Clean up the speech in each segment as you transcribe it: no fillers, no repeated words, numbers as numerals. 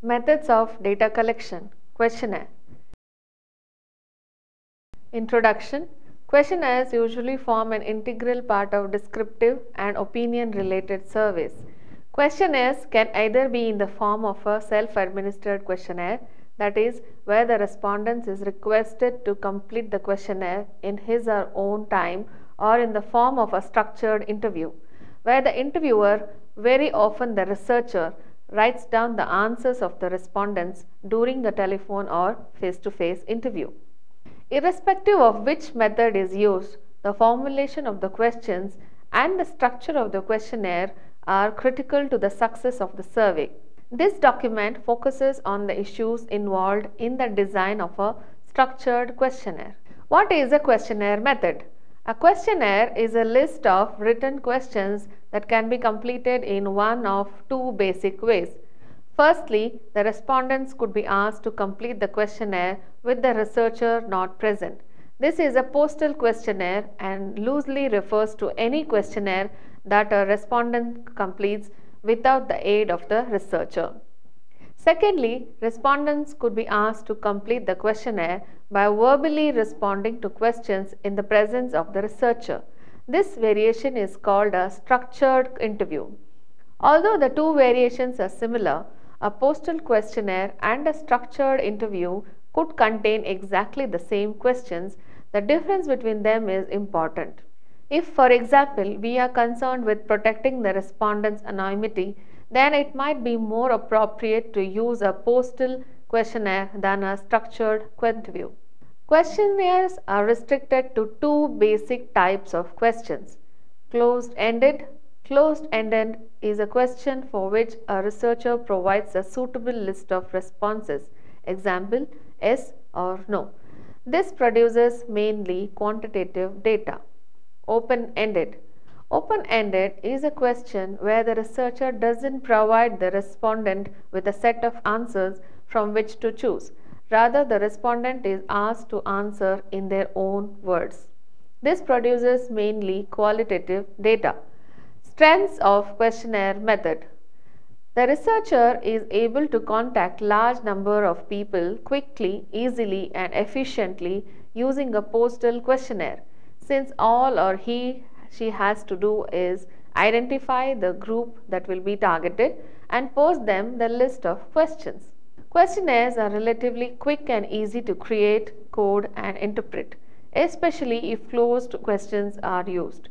Methods of data collection. Questionnaire. Introduction. Questionnaires usually form an integral part of descriptive and opinion-related surveys. Questionnaires can either be in the form of a self-administered questionnaire, that is, where the respondent is requested to complete the questionnaire in his or her own time, or in the form of a structured interview, where the interviewer, very often the researcher, writes down the answers of the respondents during the telephone or face-to-face interview. Irrespective of which method is used, the formulation of the questions and the structure of the questionnaire are critical to the success of the survey. This document focuses on the issues involved in the design of a structured questionnaire. What is a questionnaire method? A questionnaire is a list of written questions that can be completed in one of two basic ways. Firstly, the respondents could be asked to complete the questionnaire with the researcher not present. This is a postal questionnaire and loosely refers to any questionnaire that a respondent completes without the aid of the researcher. Secondly, respondents could be asked to complete the questionnaire by verbally responding to questions in the presence of the researcher. This variation is called a structured interview. Although the two variations are similar, a postal questionnaire and a structured interview could contain exactly the same questions. The difference between them is important. If, for example, we are concerned with protecting the respondent's anonymity, then it might be more appropriate to use a postal questionnaire than a structured interview. Questionnaires are restricted to two basic types of questions: closed-ended. Closed-ended is a question for which a researcher provides a suitable list of responses. Example, yes or no. This produces mainly quantitative data. Open-ended. Open-ended is a question where the researcher doesn't provide the respondent with a set of answers from which to choose. Rather, the respondent is asked to answer in their own words. This produces mainly qualitative data. Strengths of questionnaire method. The researcher is able to contact large number of people quickly, easily and efficiently using a postal questionnaire, since all or she has to do is identify the group that will be targeted and post them the list of questions. Questionnaires are relatively quick and easy to create, code and interpret, especially if closed questions are used.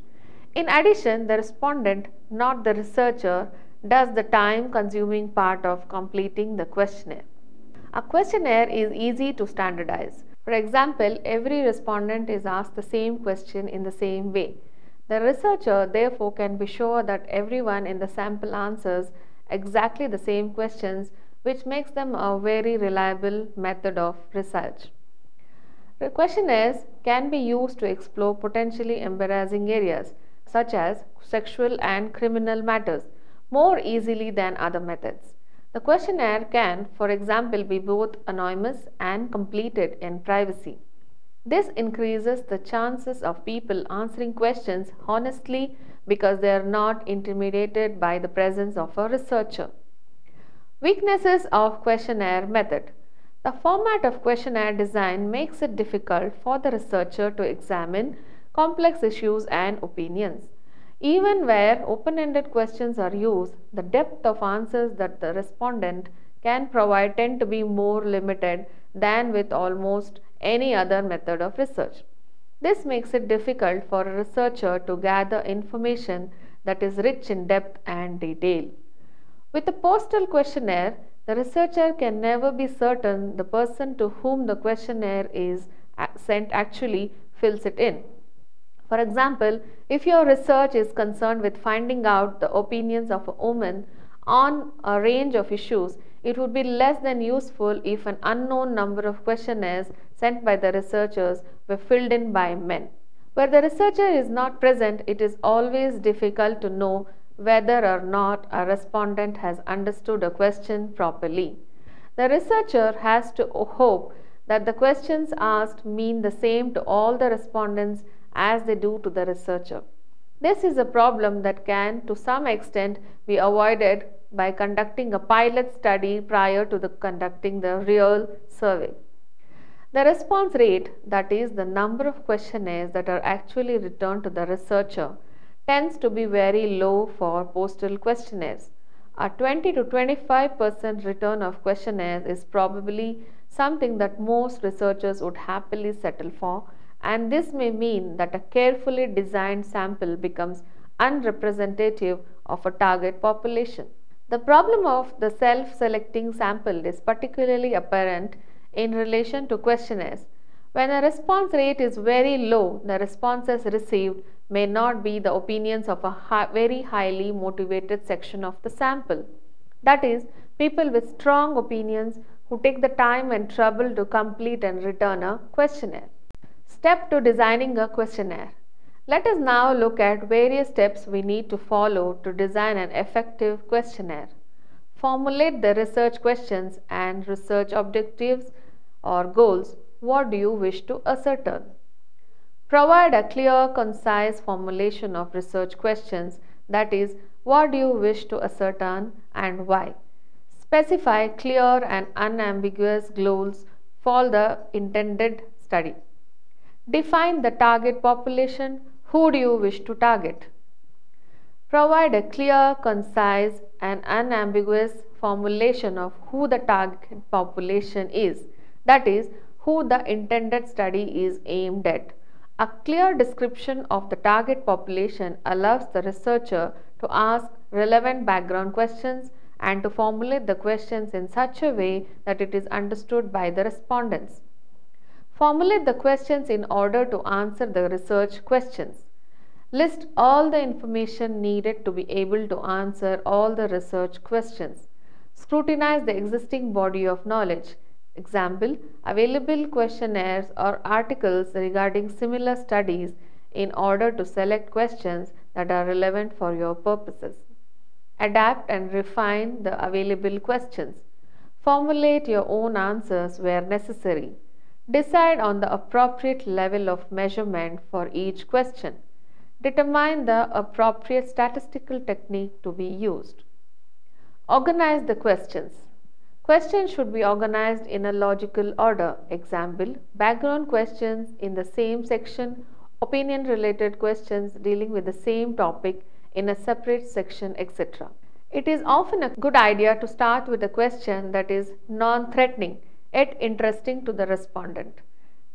In addition, the respondent, not the researcher, does the time-consuming part of completing the questionnaire. A questionnaire is easy to standardize. For example, every respondent is asked the same question in the same way. The researcher, therefore, can be sure that everyone in the sample answers exactly the same questions, which makes them a very reliable method of research. The questionnaires can be used to explore potentially embarrassing areas, such as sexual and criminal matters, more easily than other methods. The questionnaire can, for example, be both anonymous and completed in privacy. This increases the chances of people answering questions honestly because they are not intimidated by the presence of a researcher. Weaknesses of questionnaire method. The format of questionnaire design makes it difficult for the researcher to examine complex issues and opinions. Even where open-ended questions are used, the depth of answers that the respondent can provide tend to be more limited than with almost any other method of research. This makes it difficult for a researcher to gather information that is rich in depth and detail. With a postal questionnaire, the researcher can never be certain the person to whom the questionnaire is sent actually fills it in. For example, if your research is concerned with finding out the opinions of a woman on a range of issues, it would be less than useful if an unknown number of questionnaires sent by the researchers were filled in by men. Where the researcher is not present, it is always difficult to know whether or not a respondent has understood a question properly. The researcher has to hope that the questions asked mean the same to all the respondents as they do to the researcher. This is a problem that can, to some extent, be avoided by conducting a pilot study prior to conducting the real survey. The response rate, that is, the number of questionnaires that are actually returned to the researcher, tends to be very low for postal questionnaires. A 20 to 25% return of questionnaires is probably something that most researchers would happily settle for, and this may mean that a carefully designed sample becomes unrepresentative of a target population. The problem of the self-selecting sample is particularly apparent in relation to questionnaires. When a response rate is very low, the responses received may not be the opinions of a very highly motivated section of the sample. That is, people with strong opinions who take the time and trouble to complete and return a questionnaire. Step to designing a questionnaire. Let us now look at various steps we need to follow to design an effective questionnaire. Formulate the research questions and research objectives or goals. What do you wish to ascertain? Provide a clear, concise formulation of research questions, that is, what do you wish to ascertain and why. Specify clear and unambiguous goals for the intended study. Define the target population. Who do you wish to target? Provide a clear, concise, and unambiguous formulation of who the target population is, that is, who the intended study is aimed at. A clear description of the target population allows the researcher to ask relevant background questions and to formulate the questions in such a way that it is understood by the respondents. Formulate the questions in order to answer the research questions. List all the information needed to be able to answer all the research questions. Scrutinize the existing body of knowledge. Example, available questionnaires or articles regarding similar studies in order to select questions that are relevant for your purposes. Adapt and refine the available questions. Formulate your own answers where necessary. Decide on the appropriate level of measurement for each question. Determine the appropriate statistical technique to be used. Organize the questions. Questions should be organized in a logical order. Example, background questions in the same section, opinion related questions dealing with the same topic in a separate section, etc. It is often a good idea to start with a question that is non-threatening yet interesting to the respondent.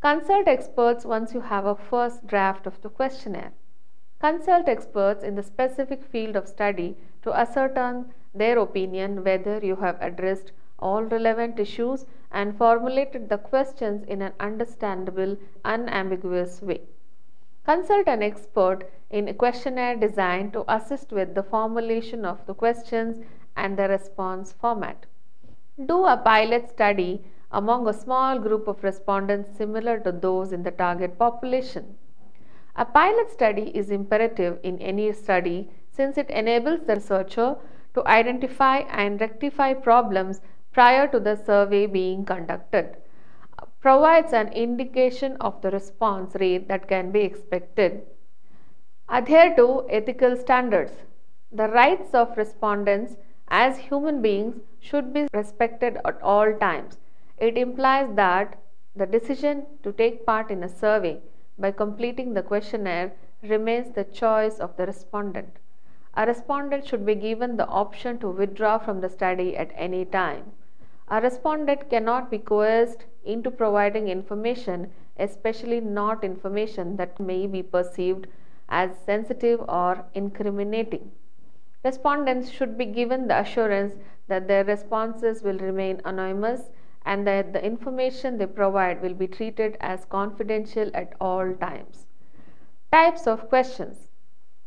Consult experts once you have a first draft of the questionnaire. Consult experts in the specific field of study to ascertain their opinion whether you have addressed all relevant issues and formulated the questions in an understandable, unambiguous way. Consult an expert in questionnaire design to assist with the formulation of the questions and the response format. Do a pilot study among a small group of respondents similar to those in the target population. A pilot study is imperative in any study since it enables the researcher to identify and rectify problems prior to the survey being conducted, provides an indication of the response rate that can be expected. Adhere to ethical standards. The rights of respondents as human beings should be respected at all times. It implies that the decision to take part in a survey by completing the questionnaire remains the choice of the respondent. A respondent should be given the option to withdraw from the study at any time. A respondent cannot be coerced into providing information, especially not information that may be perceived as sensitive or incriminating. Respondents should be given the assurance that their responses will remain anonymous and that the information they provide will be treated as confidential at all times. Types of questions.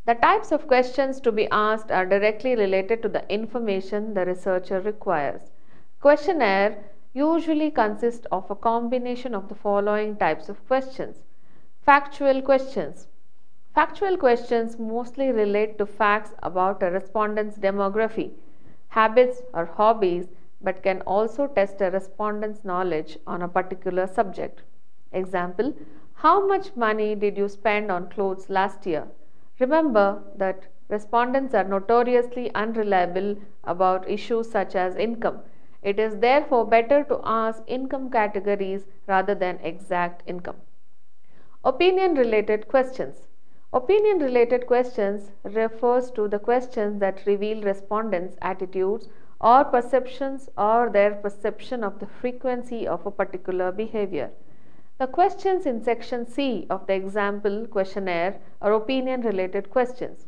The types of questions to be asked are directly related to the information the researcher requires. Questionnaire usually consists of a combination of the following types of questions. Factual questions. Factual questions mostly relate to facts about a respondent's demography, habits, or hobbies, but can also test a respondent's knowledge on a particular subject. Example, how much money did you spend on clothes last year? Remember that respondents are notoriously unreliable about issues such as income. It is therefore better to ask income categories rather than exact income. Opinion related questions. Opinion related questions refers to the questions that reveal respondents' attitudes or perceptions or their perception of the frequency of a particular behavior. The questions in section C of the example questionnaire are opinion related questions.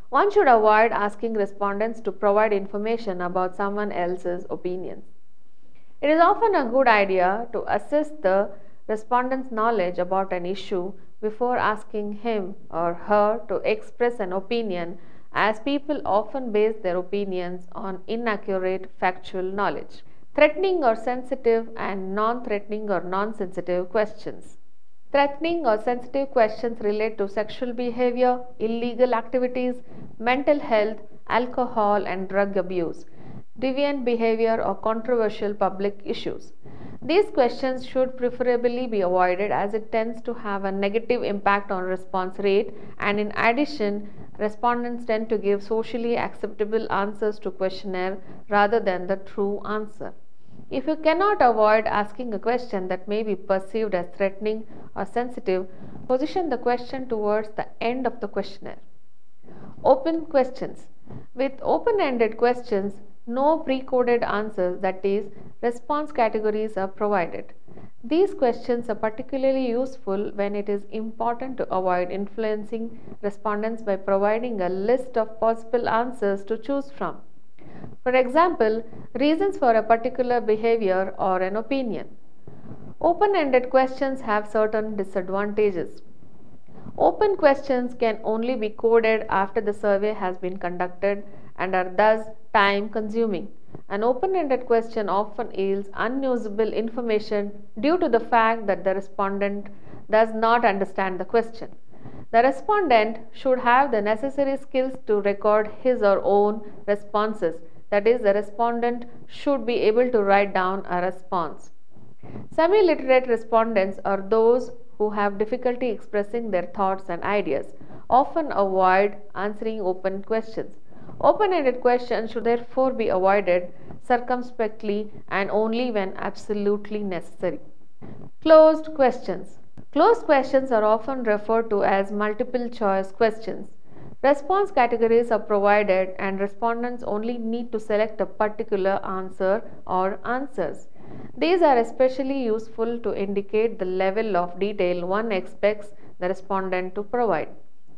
One should avoid asking respondents to provide information about someone else's opinions. It is often a good idea to assess the respondent's knowledge about an issue before asking him or her to express an opinion, as people often base their opinions on inaccurate factual knowledge. Threatening or sensitive and non-threatening or non-sensitive questions. Threatening or sensitive questions relate to sexual behavior, illegal activities, mental health, alcohol and drug abuse, deviant behavior or controversial public issues. These questions should preferably be avoided as it tends to have a negative impact on response rate, and in addition, respondents tend to give socially acceptable answers to questionnaire rather than the true answer. If you cannot avoid asking a question that may be perceived as threatening or sensitive, position the question towards the end of the questionnaire. Open questions. With open-ended questions, no pre-coded answers, that is, response categories, are provided. These questions are particularly useful when it is important to avoid influencing respondents by providing a list of possible answers to choose from. For example, reasons for a particular behavior or an opinion. Open-ended questions have certain disadvantages. Open questions can only be coded after the survey has been conducted and are thus time consuming. An open-ended question often yields unusable information due to the fact that the respondent does not understand the question. The respondent should have the necessary skills to record his or own responses. That is, the respondent should be able to write down a response. Semi-literate respondents are those who have difficulty expressing their thoughts and ideas, often avoid answering open questions. Open-ended questions should therefore be avoided circumspectly and only when absolutely necessary. Closed questions. Closed questions are often referred to as multiple choice questions. Response categories are provided and respondents only need to select a particular answer or answers. These are especially useful to indicate the level of detail one expects the respondent to provide.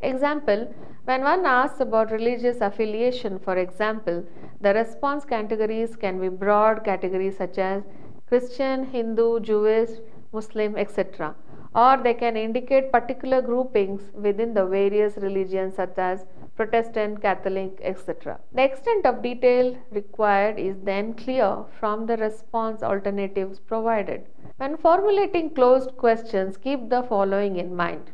Example, when one asks about religious affiliation, for example, the response categories can be broad categories such as Christian, Hindu, Jewish, Muslim, etc. Or they can indicate particular groupings within the various religions such as Protestant, Catholic, etc. The extent of detail required is then clear from the response alternatives provided. When formulating closed questions, keep the following in mind.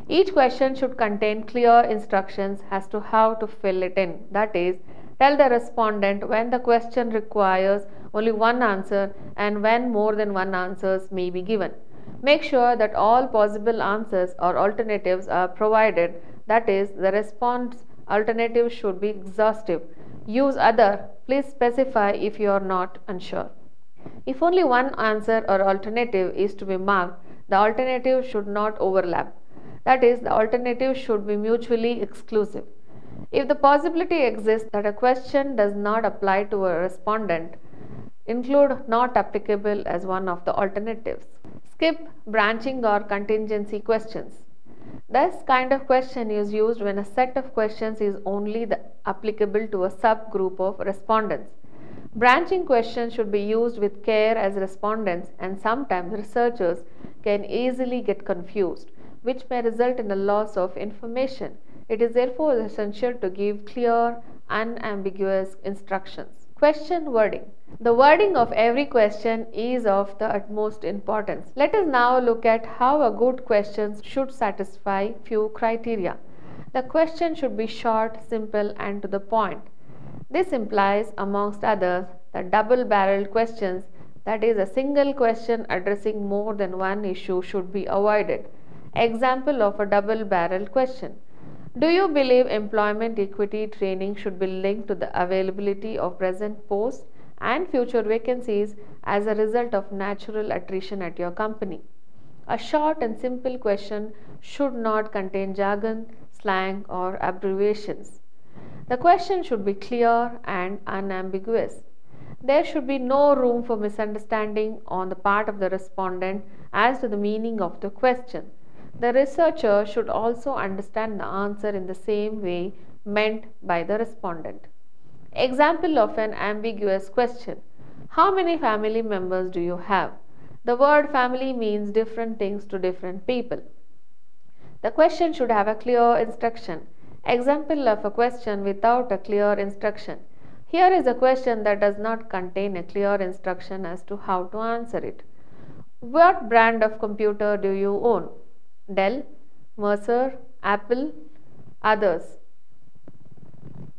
Each question should contain clear instructions as to how to fill it in. That is, tell the respondent when the question requires only one answer and when more than one answers may be given. Make sure that all possible answers or alternatives are provided. That is, the response alternative should be exhaustive. Use other. Please specify if you are not unsure. If only one answer or alternative is to be marked, the alternative should not overlap. That is, the alternative should be mutually exclusive. If the possibility exists that a question does not apply to a respondent, include not applicable as one of the alternatives. Skip branching or contingency questions. This kind of question is used when a set of questions is only applicable to a subgroup of respondents. Branching questions should be used with care as respondents and sometimes researchers can easily get confused, which may result in a loss of information. It is therefore essential to give clear, unambiguous instructions. Question wording. The wording of every question is of the utmost importance. Let us now look at how a good question should satisfy few criteria. The question should be short, simple, and to the point. This implies, amongst others, that double-barreled questions, that is, a single question addressing more than one issue, should be avoided. Example of a double-barreled question. Do you believe employment equity training should be linked to the availability of present posts and future vacancies as a result of natural attrition at your company? A short and simple question should not contain jargon, slang, or abbreviations. The question should be clear and unambiguous. There should be no room for misunderstanding on the part of the respondent as to the meaning of the question. The researcher should also understand the answer in the same way meant by the respondent. Example of an ambiguous question: how many family members do you have? The word family means different things to different people. The question should have a clear instruction. Example of a question without a clear instruction: here is a question that does not contain a clear instruction as to how to answer it. What brand of computer do you own? Dell, Mercer, Apple, others.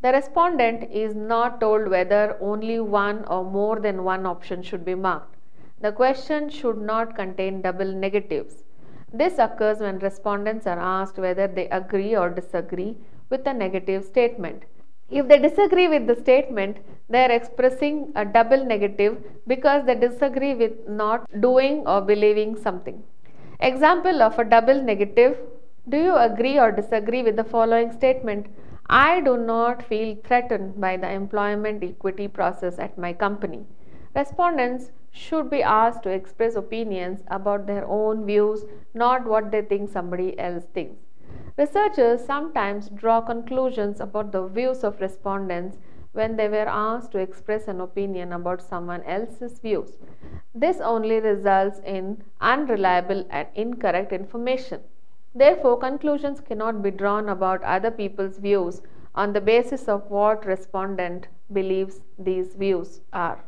The respondent is not told whether only one or more than one option should be marked. The question should not contain double negatives. This occurs when respondents are asked whether they agree or disagree with a negative statement. If they disagree with the statement, they are expressing a double negative because they disagree with not doing or believing something. Example of a double negative: do you agree or disagree with the following statement? I do not feel threatened by the employment equity process at my company. Respondents should be asked to express opinions about their own views, not what they think somebody else thinks. Researchers sometimes draw conclusions about the views of respondents when they were asked to express an opinion about someone else's views. This only results in unreliable and incorrect information. Therefore, conclusions cannot be drawn about other people's views on the basis of what respondent believes these views are.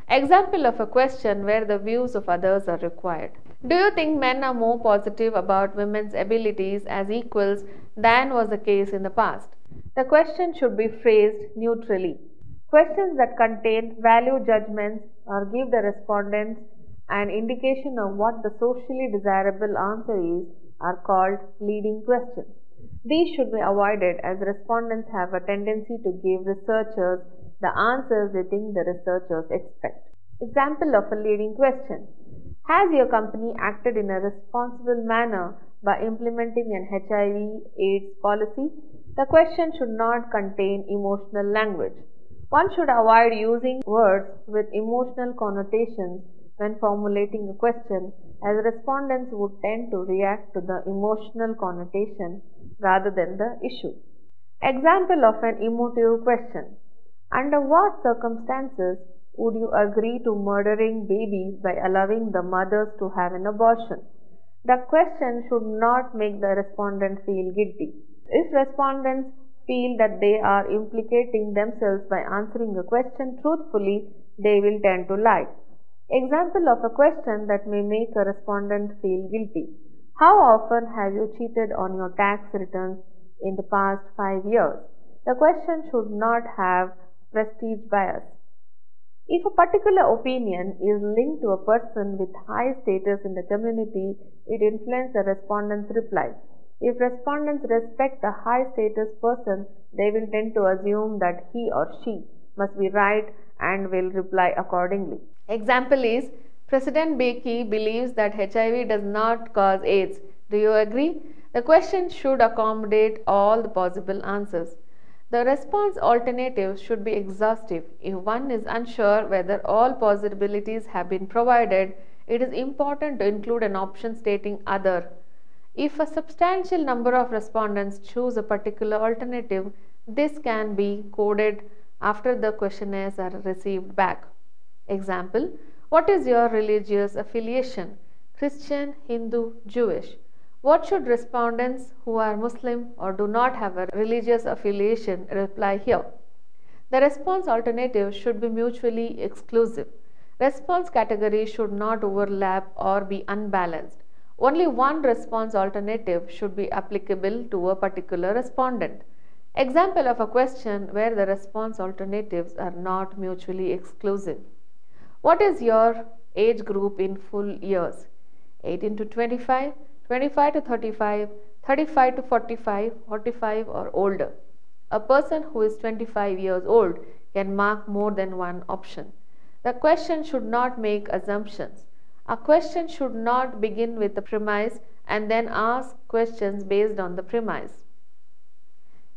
Example of a question where the views of others are required: do you think men are more positive about women's abilities as equals than was the case in the past? The question should be phrased neutrally. Questions that contain value judgments or give the respondents an indication of what the socially desirable answer is are called leading questions. These should be avoided as respondents have a tendency to give researchers the answers they think the researchers expect. Example of a leading question: has your company acted in a responsible manner by implementing an HIV/AIDS policy? The question should not contain emotional language. One should avoid using words with emotional connotations when formulating a question, as respondents would tend to react to the emotional connotation rather than the issue. Example of an emotive question: under what circumstances would you agree to murdering babies by allowing the mothers to have an abortion? The question should not make the respondent feel guilty. If respondents feel that they are implicating themselves by answering a question truthfully, they will tend to lie. Example of a question that may make a respondent feel guilty: how often have you cheated on your tax returns in the past 5 years? The question should not have prestige bias. If a particular opinion is linked to a person with high status in the community, it influences the respondent's reply. If respondents respect the high status person, they will tend to assume that he or she must be right and will reply accordingly. Example is: President Becky believes that HIV does not cause AIDS. Do you agree? The question should accommodate all the possible answers. The response alternatives should be exhaustive. If one is unsure whether all possibilities have been provided, it is important to include an option stating other. If a substantial number of respondents choose a particular alternative, this can be coded after the questionnaires are received back. Example: what is your religious affiliation? Christian, Hindu, Jewish. What should respondents who are Muslim or do not have a religious affiliation reply here? The response alternatives should be mutually exclusive. Response categories should not overlap or be unbalanced. Only one response alternative should be applicable to a particular respondent. Example of a question where the response alternatives are not mutually exclusive: what is your age group in full years? 18 to 25, 25 to 35, 35 to 45, 45 or older. A person who is 25 years old can mark more than one option. The question should not make assumptions. A question should not begin with a premise and then ask questions based on the premise.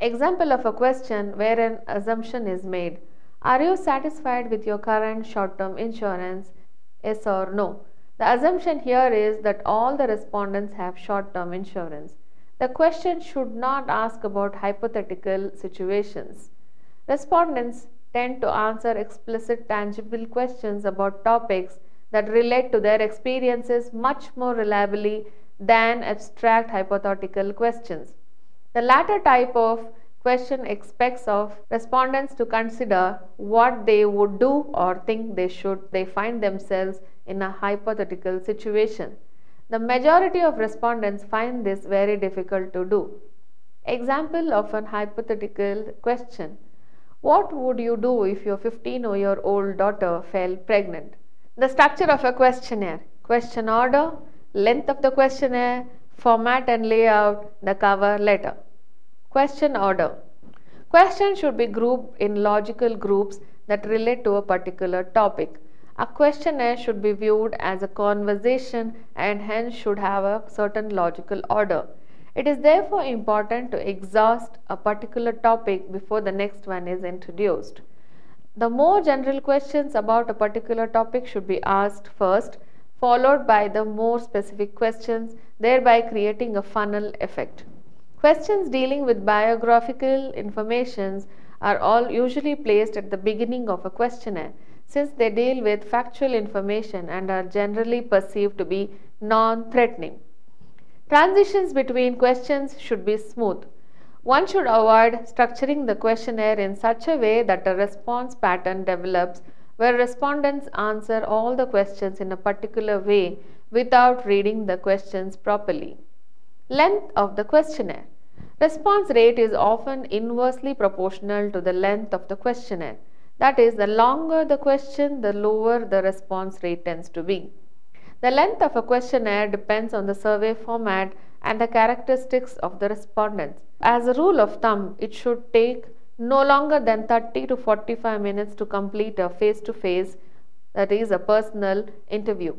Example of a question where an assumption is made. Are you satisfied with your current short-term insurance? Yes or no? The assumption here is that all the respondents have short-term insurance. The question should not ask about hypothetical situations. Respondents tend to answer explicit, tangible questions about topics that relate to their experiences much more reliably than abstract hypothetical questions. The latter type of question expects of respondents to consider what they would do or think they should they find themselves in a hypothetical situation. The majority of respondents find this very difficult to do. Example of an hypothetical question. What would you do if your 15-year-old daughter fell pregnant? The structure of a questionnaire. Question order, length of the questionnaire, format and layout, the cover letter. Question order. Questions should be grouped in logical groups that relate to a particular topic. A questionnaire should be viewed as a conversation and hence should have a certain logical order. It is therefore important to exhaust a particular topic before the next one is introduced. The more general questions about a particular topic should be asked first, followed by the more specific questions, thereby creating a funnel effect. Questions dealing with biographical information are all usually placed at the beginning of a questionnaire, since they deal with factual information and are generally perceived to be non-threatening. Transitions between questions should be smooth. One should avoid structuring the questionnaire in such a way that a response pattern develops where respondents answer all the questions in a particular way without reading the questions properly. Length of the questionnaire. Response rate is often inversely proportional to the length of the questionnaire. That is, the longer the question, the lower the response rate tends to be. The length of a questionnaire depends on the survey format and the characteristics of the respondents. As a rule of thumb, it should take no longer than 30 to 45 minutes to complete a face-to-face, that is a personal interview.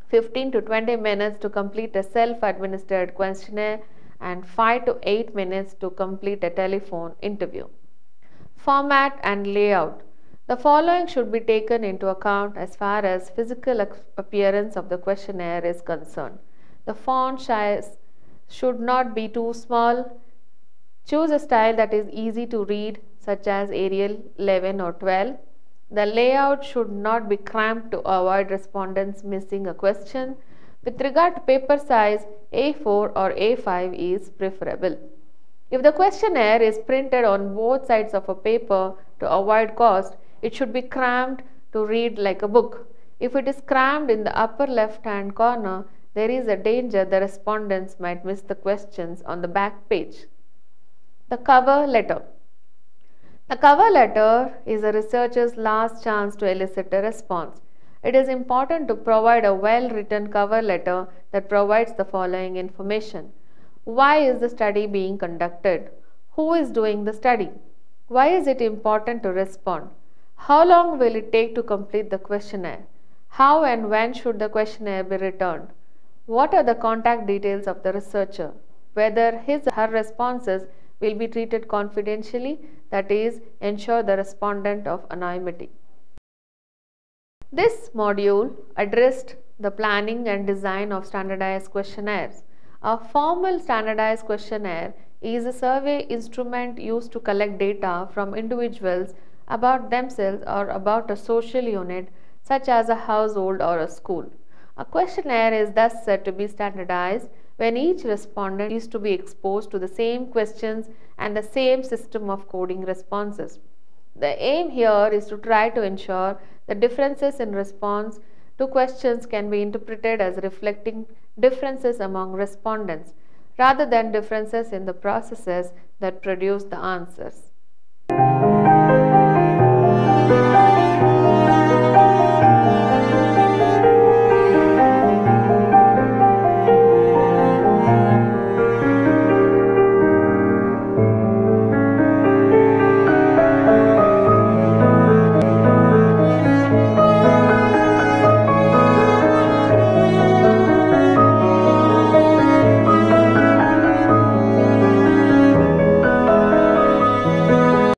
15 to 20 minutes to complete a self-administered questionnaire and 5 to 8 minutes to complete a telephone interview. Format and layout. The following should be taken into account as far as physical appearance of the questionnaire is concerned. The font size should not be too small. Choose a style that is easy to read, such as Arial 11 or 12. The layout should not be cramped to avoid respondents missing a question. With regard to paper size, A4 or A5 is preferable. If the questionnaire is printed on both sides of a paper to avoid cost, it should be crammed to read like a book. If it is crammed in the upper left-hand corner, there is a danger the respondents might miss the questions on the back page. The cover letter. The cover letter is a researcher's last chance to elicit a response. It is important to provide a well-written cover letter that provides the following information. Why is the study being conducted? Who is doing the study? Why is it important to respond? How long will it take to complete the questionnaire? How and when should the questionnaire be returned? What are the contact details of the researcher? Whether his or her responses will be treated confidentially, that is, ensure the respondent of anonymity. This module addressed the planning and design of standardized questionnaires. A formal standardized questionnaire is a survey instrument used to collect data from individuals about themselves or about a social unit such as a household or a school. A questionnaire is thus said to be standardized when each respondent is to be exposed to the same questions and the same system of coding responses. The aim here is to try to ensure that differences in response to questions can be interpreted as reflecting differences among respondents rather than differences in the processes that produce the answers.